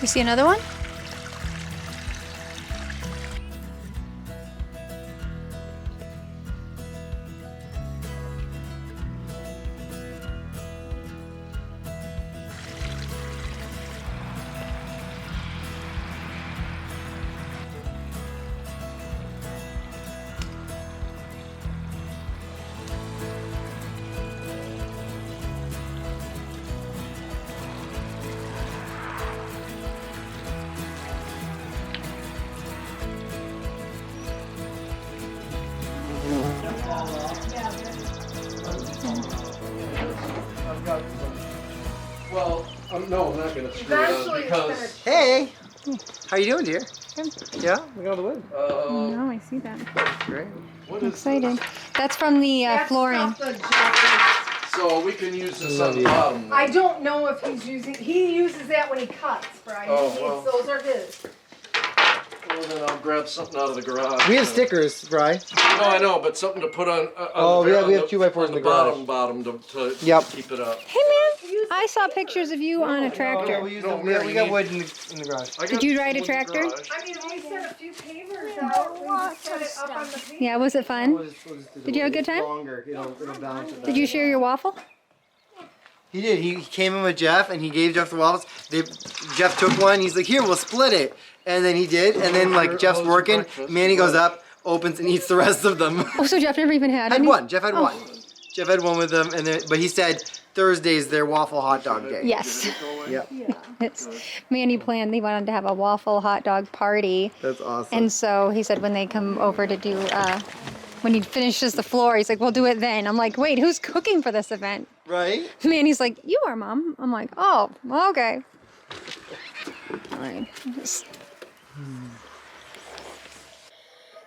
You see another one? Well, no, I'm not going to screw it up because... Hey! How you doing, dear? Good. Yeah? Look at the wood. No, I see that. Great. What I'm is excited. That's from the flooring. So we can use this on the bottom. I don't know if he's using, he uses that when he cuts, Brian. Those are his. Well, then I'll grab something out of the garage. We have stickers, Bri. No, I know, but something to put on. We have 2x4s in the garage. Bottom to keep it up. Hey man, I saw pictures of you on a tractor. We got wood in the garage. Did you ride a tractor? I mean, we set a few pavers out. We just set it up on the paver. Yeah, was it fun? Did you have a good time? Did you share your waffle? He did. He came in with Jeff and he gave Jeff the waffles. Jeff took one. He's like, here, we'll split it. And then he did. And then like Jeff's working. Manny goes up, opens, and eats the rest of them. Oh, so Jeff never even had any? One. Jeff had one. Jeff had one with them. And then, but he said Thursday's their waffle hot dog day. Yes. Yep. It's Manny planned. He wanted to have a waffle hot dog party. That's awesome. And so he said when they come over to do, when he finishes the floor, he's like, we'll do it then. I'm like, wait, who's cooking for this event? Right? Manny's like, you are, Mom. I'm like, oh, okay. All right.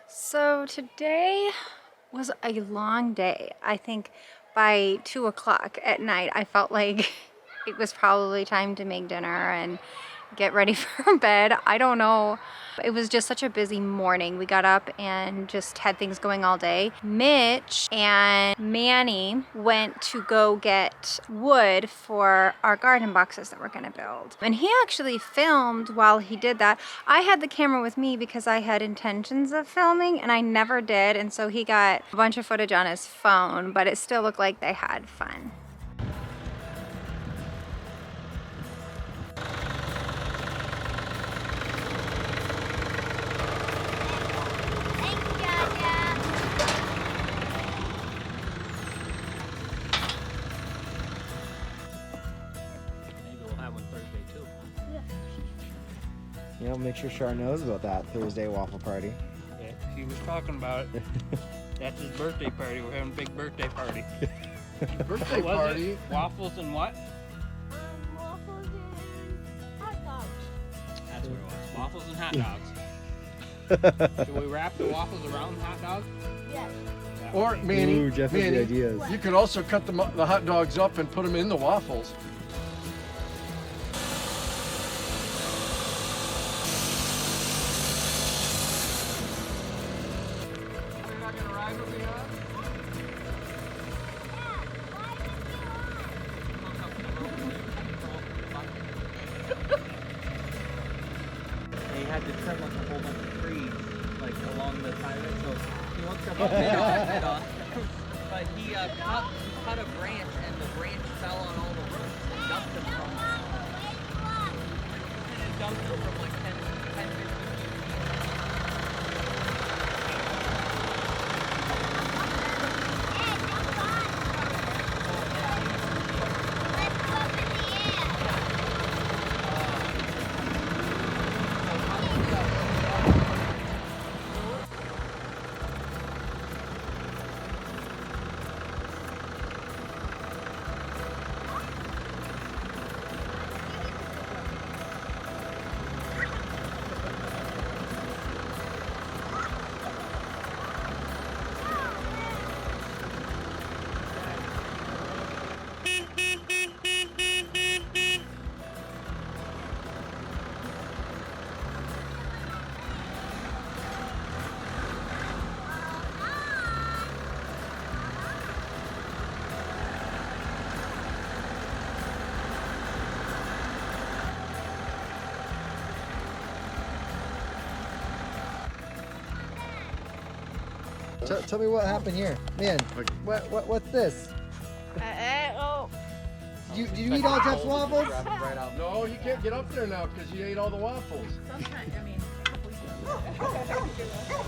So today was a long day. I think by 2 o'clock at night, I felt like it was probably time to make dinner and get ready for bed. I don't know. It was just such a busy morning. We got up and just had things going all day. Mitch and Manny went to go get wood for our garden boxes that we're gonna build. And he actually filmed while he did that. I had the camera with me because I had intentions of filming and I never did. And so he got a bunch of footage on his phone, but it still looked like they had fun. You know, make sure Char knows about that Thursday waffle party. Yeah, he was talking about it. That's his birthday party. We're having a big birthday party. Birthday party? Waffles and what? Waffles and hot dogs. That's what it was. Waffles and hot dogs. Should we wrap the waffles around the hot dogs? Yes. Or, Manny, Ooh, Jeff has the ideas. you could also cut the hot dogs up and put them in the waffles. They had to trim like a whole bunch of trees like along the side of it, so he wants to cut it off. But he cut a branch and the branch fell on all the roofs and dumped them from like 10, 15 feet. Tell me what happened here. Man, what's this? Oh. Did you eat all Jeff's waffles? Right out. No, you can't get up there now because you ate all the waffles. Sometimes, I mean, a couple weeks ago.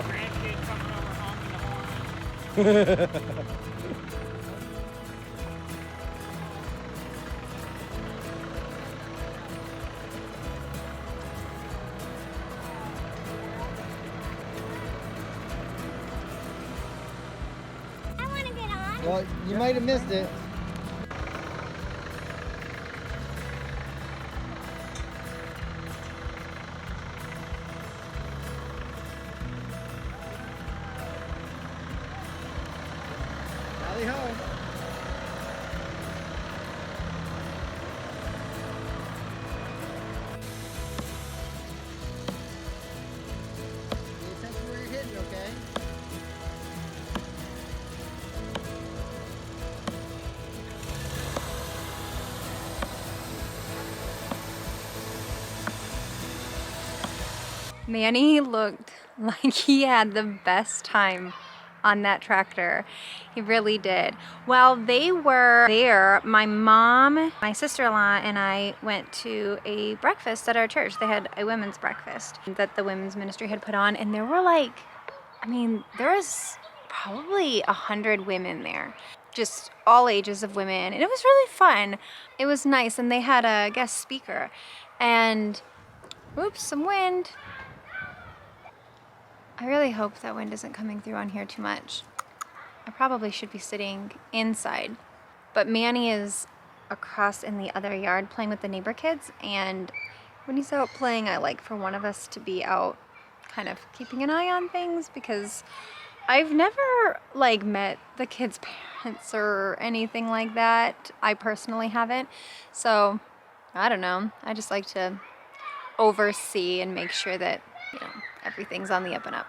Grandkid coming over honking the horn. I want to get on. Well, you might have missed it. Tally ho. Pay attention where you're hitting, okay? Manny looked like he had the best time on that tractor. He really did. While they were there, my mom, my sister-in-law, and I went to a breakfast at our church. They had a women's breakfast that the women's ministry had put on, and there were like, I mean, there was probably 100 women there. Just all ages of women, and it was really fun. It was nice, and they had a guest speaker, and whoops, some wind. I really hope that wind isn't coming through on here too much. I probably should be sitting inside, but Manny is across in the other yard playing with the neighbor kids, and when he's out playing, I like for one of us to be out kind of keeping an eye on things, because I've never like met the kids' parents or anything like that. I personally haven't, so I don't know. I just like to oversee and make sure that, you know, everything's on the up and up,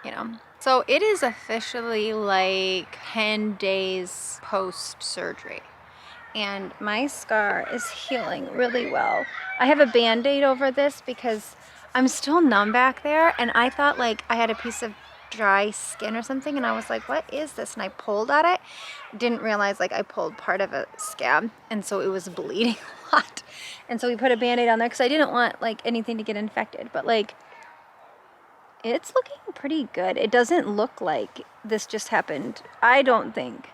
you know. So it is officially like 10 days post-surgery, and my scar is healing really well. I have a Band-Aid over this because I'm still numb back there, and I thought like I had a piece of dry skin or something, and I was like, what is this? And I pulled at it, didn't realize like I pulled part of a scab, and so it was bleeding a lot. And so we put a Band-Aid on there because I didn't want like anything to get infected, but like it's looking pretty good. It doesn't look like this just happened. I don't think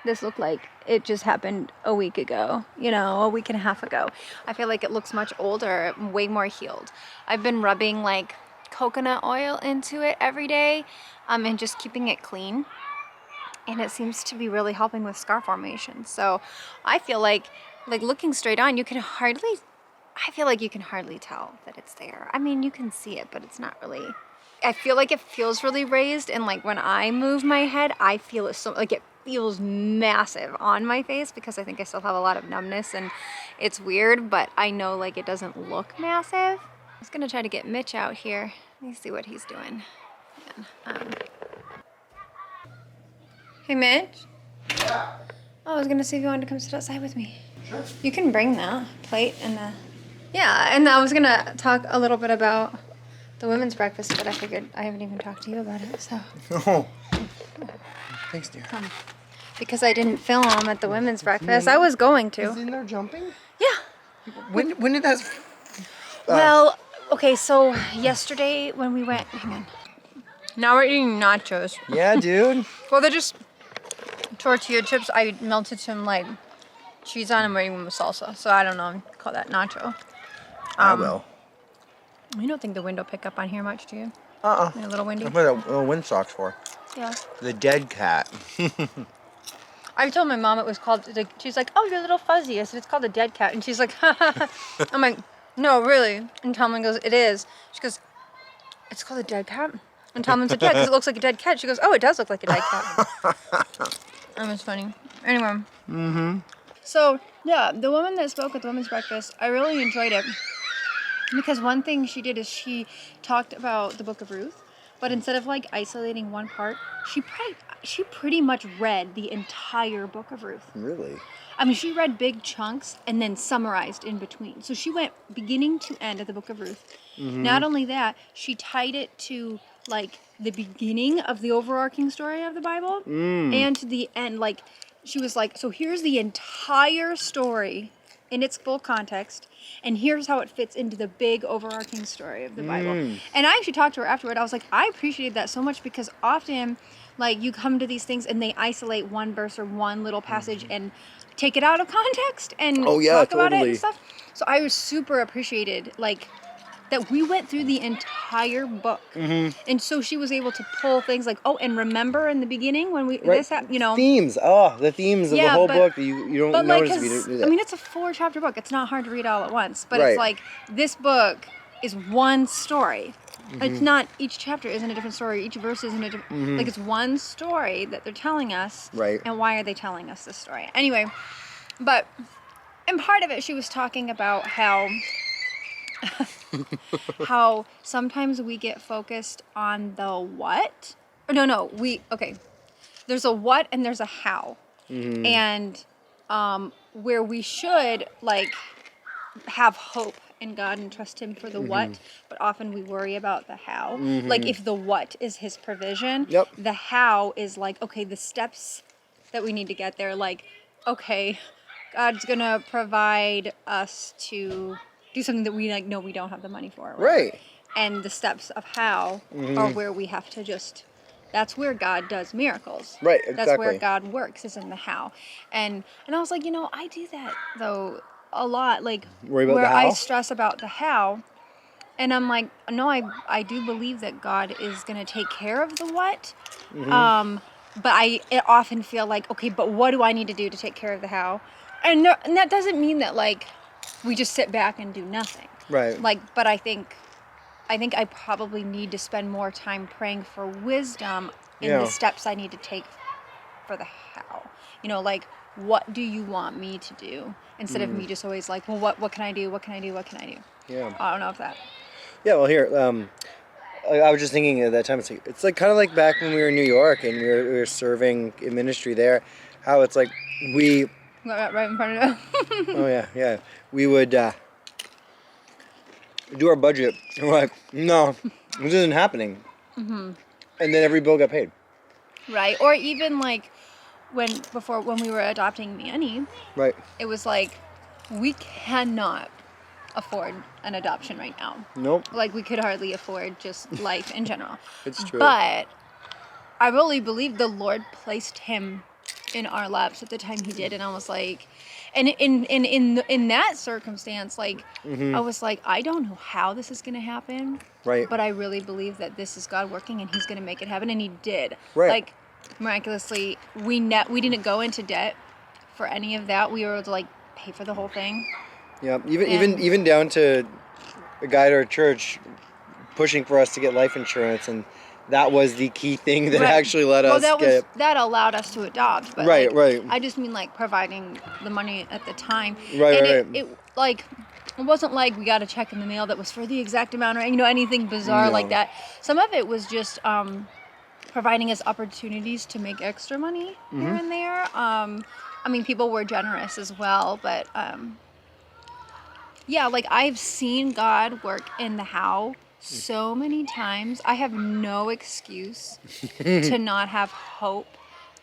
this looked like it just happened a week ago, you know, a week and a half ago. I feel like it looks much older, way more healed. I've been rubbing like coconut oil into it every day, and just keeping it clean, and it seems to be really helping with scar formation. So I feel like looking straight on, I feel like you can hardly tell that it's there. I mean, you can see it, but it's not really, I feel like it feels really raised, and like when I move my head, I feel it so, like it feels massive on my face, because I think I still have a lot of numbness, and it's weird, but I know like it doesn't look massive. I was gonna try to get Mitch out here. Let me see what he's doing. Hey Mitch? Yeah. Oh, I was gonna see if you wanted to come sit outside with me. Sure. You can bring the plate and the... Yeah, and I was gonna talk a little bit about the women's breakfast, but I figured I haven't even talked to you about it, so... Oh. Thanks, dear. Come. Because I didn't film at the women's breakfast. I was going to. Is he in there jumping? Yeah. When did that... Well, okay, so yesterday when we went... Hang on. Now we're eating nachos. Yeah, dude. Well, they're just tortilla chips. I melted some like cheese on them, eating them with salsa. So I don't know. Call that nacho. I will. You don't think the wind will pick up on here much, do you? Uh-uh. A little windy? That's what a little wind socks for. Yeah. The dead cat. I told my mom it was called, she's like, oh, you're a little fuzzy. I said, it's called a dead cat. And she's like, ha ha ha. I'm like, no, really? And Tomlin goes, it is. She goes, it's called a dead cat? And Tomlin said, yeah, because it looks like a dead cat. She goes, oh, it does look like a dead cat. That was funny. Anyway. Mm-hmm. So, yeah, the woman that spoke at the women's breakfast, I really enjoyed it. Because one thing she did is she talked about the book of Ruth, But instead of like isolating one part, she pretty much read the entire book of Ruth. Really? I mean, she read big chunks and then summarized in between. So she went beginning to end of the book of Ruth. Not only that, she tied it to like the beginning of the overarching story of the Bible and to the end. Like she was like, so here's the entire story in its full context, and here's how it fits into the big overarching story of the Bible. And I actually talked to her afterward. I was like, I appreciated that so much because often, like, you come to these things and they isolate one verse or one little passage and take it out of context and talk about it and stuff. So I was super appreciated, like, that we went through the entire book. And so she was able to pull things like, oh, and remember in the beginning when we, this happened, you know. Themes. Oh, the themes of the whole book that you don't notice if you don't do that. I mean, it's a 4-chapter book. It's not hard to read all at once. But it's like, this book is one story. It's not, each chapter isn't a different story. Each verse isn't a different, like, it's one story that they're telling us. Right. And why are they telling us this story? Anyway, but, and part of it, she was talking about how how sometimes we get focused on the what. Or okay. There's a what and there's a how. And where we should like have hope in God and trust him for the what, but often we worry about the how. Like if the what is his provision, the how is like, okay, the steps that we need to get there, like, okay, God's gonna provide us to do something that we like know we don't have the money for. Right. And the steps of how are where we have to just, that's where God does miracles. Right, exactly. That's where God works, is in the how. And I was like, you know, I do that though a lot, like Worry about where the how? I stress about the how. And I'm like, no, I do believe that God is gonna take care of the what. But I often feel like, okay, but what do I need to do to take care of the how? And that doesn't mean that like we just sit back and do nothing. Right. Like, but I think I probably need to spend more time praying for wisdom in the steps I need to take for the how. You know, like, what do you want me to do? Instead of me just always like, well, what can I do? What can I do? What can I do? Yeah. I don't know if that. Yeah, well, here, I was just thinking at that time, it's like kind of like back when we were in New York and we were serving in ministry there, how it's like we... Right in front of it. Oh, yeah. We would do our budget, and we're like, no, this isn't happening. And then every bill got paid. Right. Or even like when we were adopting Manny, Right. it was like, we cannot afford an adoption right now. Nope. Like, we could hardly afford just life in general. It's true. But I really believe the Lord placed him in our laps at the time he did, and I was like, and in that circumstance, like, I was like, I don't know how this is gonna happen, Right. but I really believe that this is God working, and he's gonna make it happen, and he did. Right. Like, miraculously, we didn't go into debt for any of that. We were able to like pay for the whole thing. Yeah, even down to a guy at our church pushing for us to get life insurance, and that was the key thing that actually let us that allowed us to adopt. But right. I just mean like providing the money at the time. Right. It wasn't like we got a check in the mail that was for the exact amount or anything bizarre like that. Some of it was just providing us opportunities to make extra money here and there. I mean, people were generous as well, but yeah, like I've seen God work in the how so many times. I have no excuse to not have hope,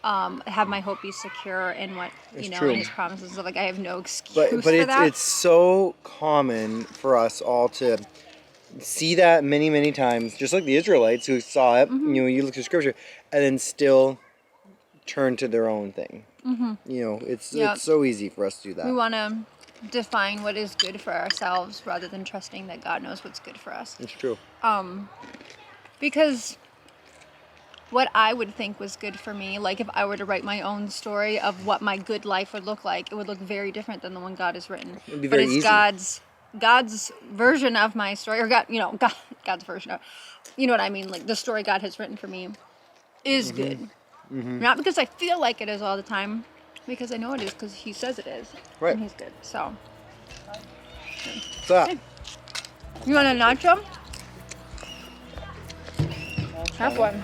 have my hope be secure in what, in his promises. So like, I have no excuse but for that. It's so common for us all to see that many times, just like the Israelites who saw it, you look at scripture, and then still turn to their own thing. It's so easy for us to do that. We want to define what is good for ourselves rather than trusting that God knows what's good for us. It's true. Because what I would think was good for me, like if I were to write my own story of what my good life would look like, it would look very different than the one God has written. It'd be very easy. God's version of my story, or God's version of, you know what I mean? Like the story God has written for me is good. Not because I feel like it is all the time, because I know it is, because he says it is. Right. And he's good. So. What's that? You want a nacho? Have one.